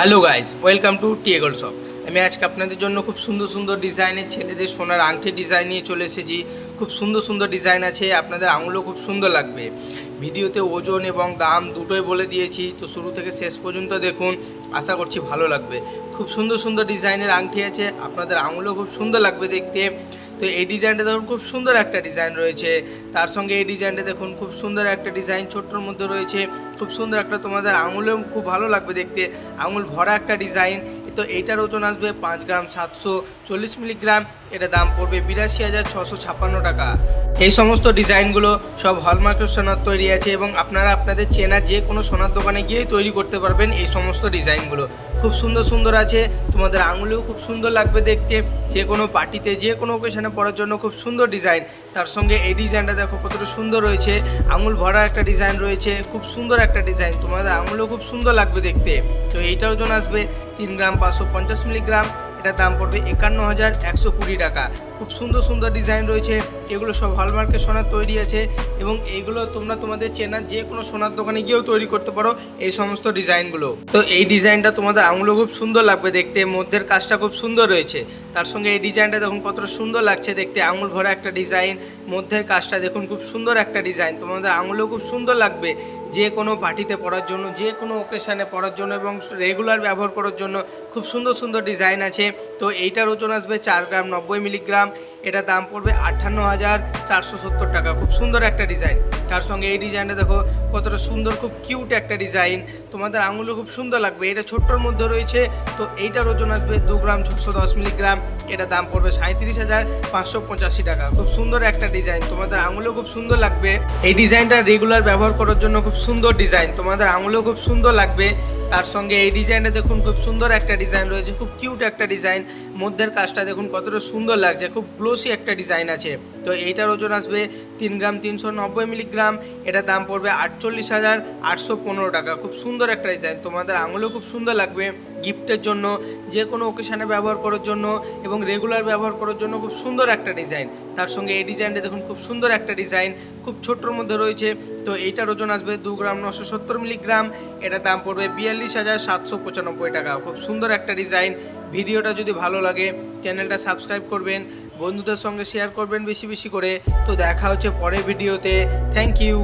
Hello guys, welcome to TA gold shop. আমি আজকে আপনাদের জন্য খুব সুন্দর সুন্দর ডিজাইনের ছেলেদের সোনার আংটির ডিজাইন নিয়ে চলে এসেছি। খুব সুন্দর সুন্দর ডিজাইন আছে, আপনাদের আঙুলও খুব সুন্দর লাগবে। ভিডিওতে ওজন এবং দাম দুটোই বলে দিয়েছি, তো শুরু থেকে শেষ পর্যন্ত দেখুন, আশা করছি ভালো লাগবে। খুব সুন্দর সুন্দর ডিজাইনের আংটি আছে, আপনাদের আঙুলও খুব সুন্দর লাগবে দেখতে। তো এই ডিজাইনটা দেখুন, খুব সুন্দর একটা ডিজাইন রয়েছে। তার সঙ্গে এই ডিজাইনটা দেখুন, খুব সুন্দর একটা ডিজাইন ছোট্টর মধ্যে রয়েছে। খুব সুন্দর একটা, তোমাদের আঙুলেও খুব ভালো লাগবে দেখতে, আঙুল ভরা একটা ডিজাইন। তো এইটার ওজন আসবে 5 গ্রাম 740 মিলিগ্রাম। এটা দাম পড়বে 82,656 টাকা। এই সমস্ত ডিজাইনগুলো সব হলমার্কের সোনার তৈরি আছে এবং আপনারা আপনাদের চেনা যে কোনো সোনার দোকানে গিয়েই তৈরি করতে পারবেন। এই সমস্ত ডিজাইনগুলো খুব সুন্দর সুন্দর আছে, তোমাদের আঙুলেও খুব সুন্দর লাগবে দেখতে। যে কোনো পার্টিতে, যে কোনো ওকেশনে পরার জন্য খুব সুন্দর ডিজাইন। তার সঙ্গে এই ডিজাইনটা দেখো কতটা সুন্দর রয়েছে, আঙুল ভরা একটা ডিজাইন রয়েছে, খুব সুন্দর একটা ডিজাইন, তোমাদের আঙুলেও খুব সুন্দর লাগবে দেখতে। তো এইটার ওজন আসবে 3 গ্রাম 550 মিলিগ্রাম। এটার দাম পড়বে 51,120 টাকা। খুব সুন্দর সুন্দর ডিজাইন রয়েছে, এগুলো সব হলমার্কের সোনার তৈরি আছে এবং এইগুলো তোমরা তোমাদের চেনা যে কোনো সোনার দোকানে গিয়েও তৈরি করতে পারো এই সমস্ত ডিজাইনগুলো। তো এই ডিজাইনটা তোমাদের আঙুলও খুব সুন্দর লাগবে দেখতে, মধ্যের কাজটা খুব সুন্দর রয়েছে। তার সঙ্গে এই ডিজাইনটা দেখুন কতটা সুন্দর লাগছে দেখতে, আঙুল ভরা একটা ডিজাইন, মধ্যের কাজটা দেখুন খুব সুন্দর একটা ডিজাইন, তোমাদের আঙুলেও খুব সুন্দর লাগবে। যে কোনো পার্টিতে পরার জন্য, যে কোনো ওকেশানে পরার জন্য এবং রেগুলার ব্যবহার করার জন্য খুব সুন্দর সুন্দর ডিজাইন আছে। তো এইটার ওজন আসবে 4 গ্রাম 90 মিলিগ্রাম। এটা দাম পড়বে 58,470 টাকা। খুব সুন্দর একটা ডিজাইন। তার সঙ্গে এই ডিজাইনটা দেখো কতটা সুন্দর, খুব কিউট একটা ডিজাইন, তোমাদের আঙুলও খুব সুন্দর লাগবে। এটা ছোট্টর মধ্যে রয়েছে। তো এইটার ওজন আসবে 2 গ্রাম 610 মিলিগ্রাম। এটা দাম পড়বে 37,585 টাকা। খুব সুন্দর একটা ডিজাইন, তোমাদের আঙুলও খুব সুন্দর লাগবে। এই ডিজাইনটা রেগুলার ব্যবহার করার জন্য খুব সুন্দর ডিজাইন, তোমাদের আঙুলও খুব সুন্দর লাগবে। তার সঙ্গে এই ডিজাইনটা দেখুন খুব সুন্দর একটা ডিজাইন রয়েছে, খুব কিউট একটা ডিজাইন, মধ্যের কাজটা দেখুন কতটা সুন্দর লাগছে, খুব গ্লোসি একটা ডিজাইন আছে। তো এইটার ওজন আসবে 3 গ্রাম 390 মিলিগ্রাম। এটা দাম পড়বে 48,815 টাকা। খুব সুন্দর একটা ডিজাইন, তোমাদের আঙুলও খুব সুন্দর লাগবে। গিফটের জন্য, যে কোনো ওকেশানে ব্যবহার করার জন্য এবং রেগুলার ব্যবহার করার জন্য খুব সুন্দর একটা ডিজাইন। তার সঙ্গে এই ডিজাইনটা দেখুন খুব সুন্দর একটা ডিজাইন, খুব ছোট্টর মধ্যে রয়েছে। তো এইটার ওজন আসবে 2 গ্রাম 970 মিলিগ্রাম। এটা দাম পড়বে 42,795 টাকা। খুব সুন্দর একটা ডিজাইন। ভিডিওটা যদি ভালো লাগে চ্যানেলটা সাবস্ক্রাইব করবেন, বন্ধুদের সঙ্গে শেয়ার করবেন বেশি বেশি করে। তো দেখা হচ্ছে পরের ভিডিওতে। Thank you.